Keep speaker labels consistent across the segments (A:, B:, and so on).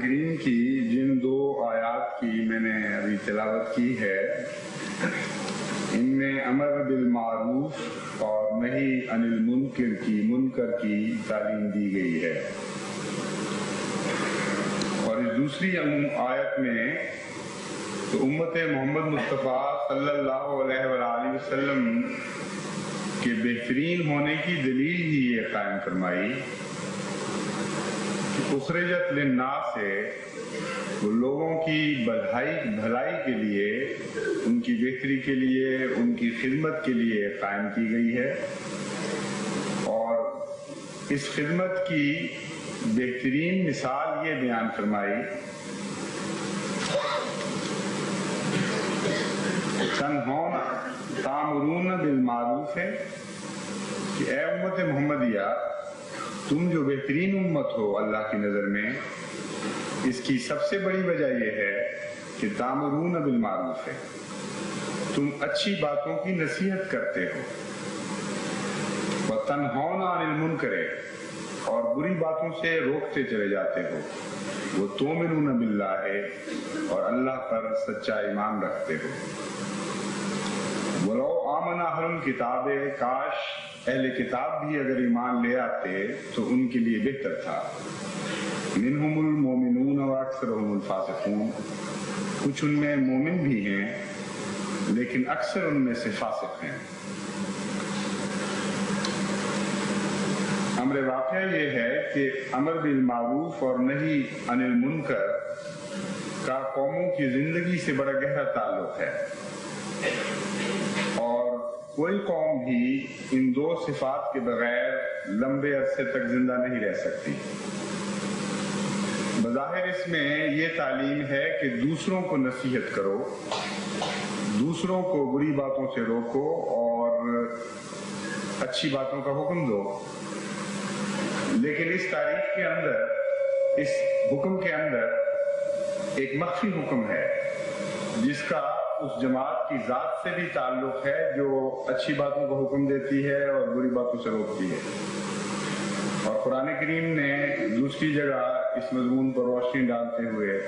A: کریم کی جن دو آیات کی میں نے ابھی تلاوت کی ہے، ان میں امر بالمعروف اور نہی عن منکر کی تعلیم دی گئی ہے، اور اس دوسری آیت میں تو امت محمد مصطفیٰ صلی اللہ علیہ وآلہ وسلم کے بہترین ہونے کی دلیل ہی یہ قائم فرمائی کہ اخرجت للناس سے وہ لوگوں کی بھلائی کے لیے، ان کی بہتری کے لیے، ان کی خدمت کے لیے قائم کی گئی ہے، اور اس خدمت کی بہترین مثال یہ بیان فرمائی تامرون بالمعروف ہے کہ اے امت محمدیہ، تم جو بہترین امت ہو اللہ کی نظر میں، اس کی سب سے بڑی وجہ یہ ہے کہ تامرون بالمعروف ہے، تم اچھی باتوں کی نصیحت کرتے ہو، وتنہون عن المنکر، اور بری باتوں سے روکتے چلے جاتے ہو، وتؤمنون باللہ، اور اللہ پر سچا ایمان رکھتے ہو۔ ولو آمن اہل الکتاب، کاش اہل کتاب بھی اگر ایمان لے آتے تو ان کے لیے بہتر تھا۔ منہم المومنون واکثرهم الفاسقون، کچھ ان میں مومن بھی ہیں لیکن اکثر ان میں سے فاسق ہیں۔ امر واقعہ یہ ہے کہ امر بالمعروف اور نہی عن المنکر کا قوموں کی زندگی سے بڑا گہرا تعلق ہے، اور کوئی قوم بھی ان دو صفات کے بغیر لمبے عرصے تک زندہ نہیں رہ سکتی۔ بظاہر اس میں یہ تعلیم ہے کہ دوسروں کو نصیحت کرو، دوسروں کو بری باتوں سے روکو اور اچھی باتوں کا حکم دو، لیکن اس تاریخ کے اندر، اس حکم کے اندر ایک مخفی حکم ہے جس کا اس جماعت کی ذات سے بھی تعلق ہے جو اچھی باتوں کا حکم دیتی ہے اور بری باتوں سے روکتی ہے۔ اور قرآن کریم نے دوسری جگہ اس مضمون پر روشنی ڈالتے ہوئے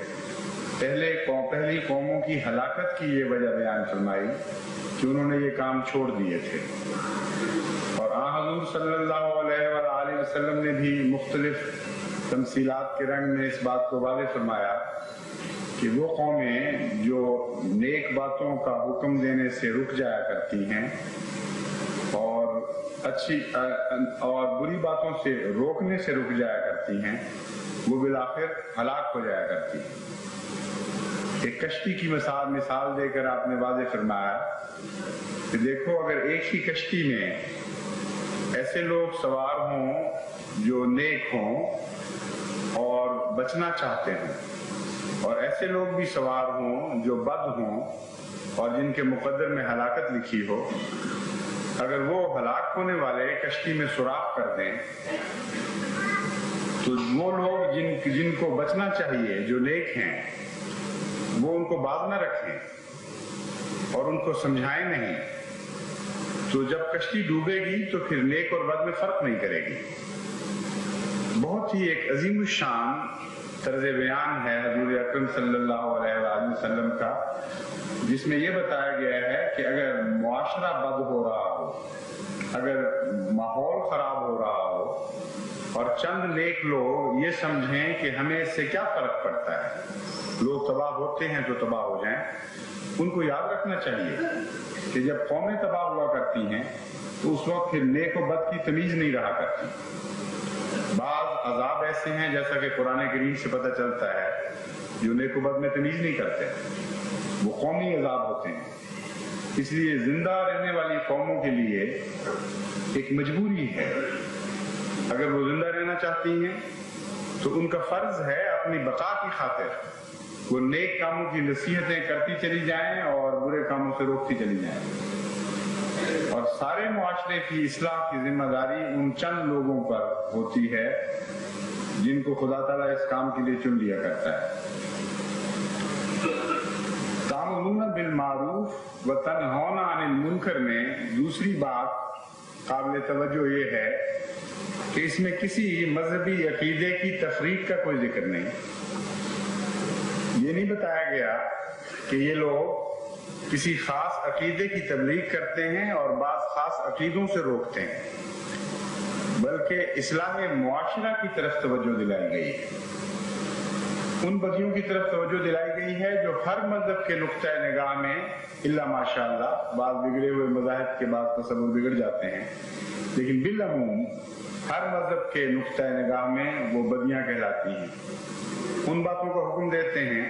A: پہلی قوموں کی ہلاکت کی یہ وجہ بیان فرمائی کہ انہوں نے یہ کام چھوڑ دیے تھے، اور حضور صلی اللہ علیہ وآلہ وسلم نے بھی مختلف تمثیلات کے رنگ میں اس بات کو واضح فرمایا کہ وہ قومیں جو نیک باتوں کا حکم دینے سے رک جایا کرتی ہیں اور بری باتوں سے روکنے سے رک جایا کرتی ہیں، وہ بالآخر ہلاک ہو جایا کرتی ہیں۔ ایک کشتی کی مثال دے کر آپ نے واضح فرمایا کہ دیکھو، اگر ایک ہی کشتی میں ایسے لوگ سوار ہوں جو نیک ہوں اور بچنا چاہتے ہیں، اور ایسے لوگ بھی سوار ہوں جو بد ہوں اور جن کے مقدر میں ہلاکت لکھی ہو، اگر وہ ہلاک ہونے والے کشتی میں سوراخ کر دیں تو وہ لوگ جن کو بچنا چاہیے، جو نیک ہیں، وہ ان کو باز نہ رکھیں اور ان کو سمجھائیں نہیں، تو جب کشتی ڈوبے گی تو پھر نیک اور بد میں فرق نہیں کرے گی۔ بہت ہی ایک عظیم الشان طرز بیان ہے حضور اکرم صلی اللہ علیہ وآلہ وسلم کا، جس میں یہ بتایا گیا ہے کہ اگر معاشرہ بد ہو رہا ہو، اگر ماحول خراب ہو رہا ہو، اور چند نیک لوگ یہ سمجھیں کہ ہمیں اس سے کیا فرق پڑتا ہے، لوگ تباہ ہوتے ہیں تو تباہ ہو جائیں، ان کو یاد رکھنا چاہیے کہ جب قومیں تباہ ہوا کرتی ہیں تو اس وقت پھر نیک و بد کی تمیز نہیں رہا کرتی۔ بعض عذاب ایسے ہیں، جیسا کہ قرآن کریم سے پتہ چلتا ہے، جو نیک و بد میں تمیز نہیں کرتے، وہ قومی عذاب ہوتے ہیں۔ اس لیے زندہ رہنے والی قوموں کے لیے ایک مجبوری ہے، اگر وہ زندہ رہنا چاہتی ہیں تو ان کا فرض ہے اپنی بقا کی خاطر وہ نیک کاموں کی نصیحتیں کرتی چلی جائیں اور برے کاموں سے روکتی چلی جائیں، اور سارے معاشرے کی اصلاح کی ذمہ داری ان چند لوگوں پر ہوتی ہے جن کو خدا تعالیٰ اس کام کے لیے چن لیا کرتا ہے۔ تأمرون بالمعروف و تنہون عن المنکر میں دوسری بات قابل توجہ یہ ہے کہ اس میں کسی مذہبی عقیدے کی تفریق کا کوئی ذکر نہیں، نہیں بتایا گیا کہ یہ لوگ کسی خاص عقیدے کی تبلیغ کرتے ہیں اور بعض خاص عقیدوں سے روکتے ہیں، بلکہ اصلاح معاشرہ کی طرف توجہ دلائی گئی ہے، ان بدیوں کی طرف توجہ دلائی گئی ہے جو ہر مذہب کے نقطۂ نگاہ میں الا ماشاء اللہ بعض بگڑے ہوئے مذاہب کے بعض تصور بگڑ جاتے ہیں، لیکن بالعموم ہر مذہب کے نقطۂ نگاہ میں وہ بدیاں کہلاتی ہیں، ان باتوں کا حکم دیتے ہیں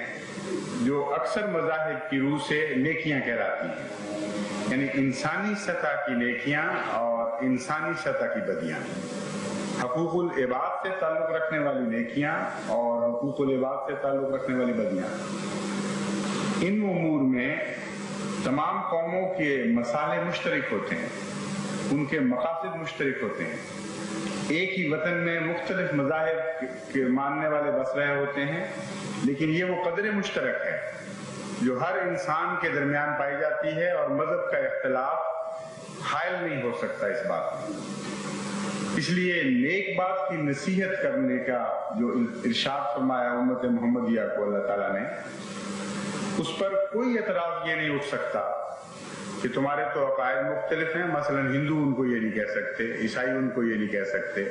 A: جو اکثر مذاہب کی روح سے نیکیاں کہلاتی ہیں، یعنی انسانی سطح کی نیکیاں اور انسانی سطح کی بدیاں، حقوق العباد سے تعلق رکھنے والی نیکیاں اور حقوق العباد سے تعلق رکھنے والی بدیاں۔ ان امور میں تمام قوموں کے مصالح مشترک ہوتے ہیں، ان کے مقاصد مشترک ہوتے ہیں، ایک ہی وطن میں مختلف مذاہب کے ماننے والے بس رہے ہوتے ہیں، لیکن یہ وہ قدر مشترک ہے جو ہر انسان کے درمیان پائی جاتی ہے، اور مذہب کا اختلاف حائل نہیں ہو سکتا اس بات میں۔ اس لیے نیک بات کی نصیحت کرنے کا جو ارشاد فرمایا امت محمدیہ کو اللہ تعالیٰ نے، اس پر کوئی اعتراض یہ نہیں اٹھ سکتا کہ تمہارے تو عقائد مختلف ہیں، مثلا ہندو ان کو یہ نہیں کہہ سکتے، عیسائی ان کو یہ نہیں کہہ سکتے،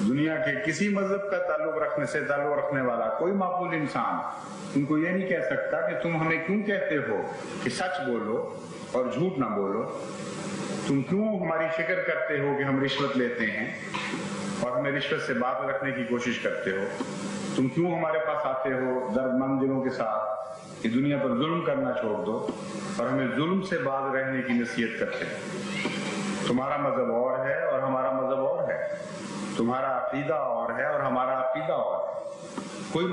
A: دنیا کے کسی مذہب کا تعلق رکھنے والا کوئی معقول انسان ان کو یہ نہیں کہہ سکتا کہ تم ہمیں کیوں کہتے ہو کہ سچ بولو اور جھوٹ نہ بولو، تم کیوں ہماری فکر کرتے ہو کہ ہم رشوت لیتے ہیں اور ہمیں رشوت سے بات رکھنے کی کوشش کرتے ہو، تم کیوں ہمارے پاس آتے ہو درد مند دلوں کے ساتھ کہ دنیا پر ظلم کرنا چھوڑ دو اور ہمیں ظلم سے باز رہنے کی نصیحت کرتے ہیں۔ تمہارا مذہب اور ہے اور ہمارا مذہب اور ہے، تمہارا عقیدہ اور ہے اور ہمارا عقیدہ اور ہے، کوئی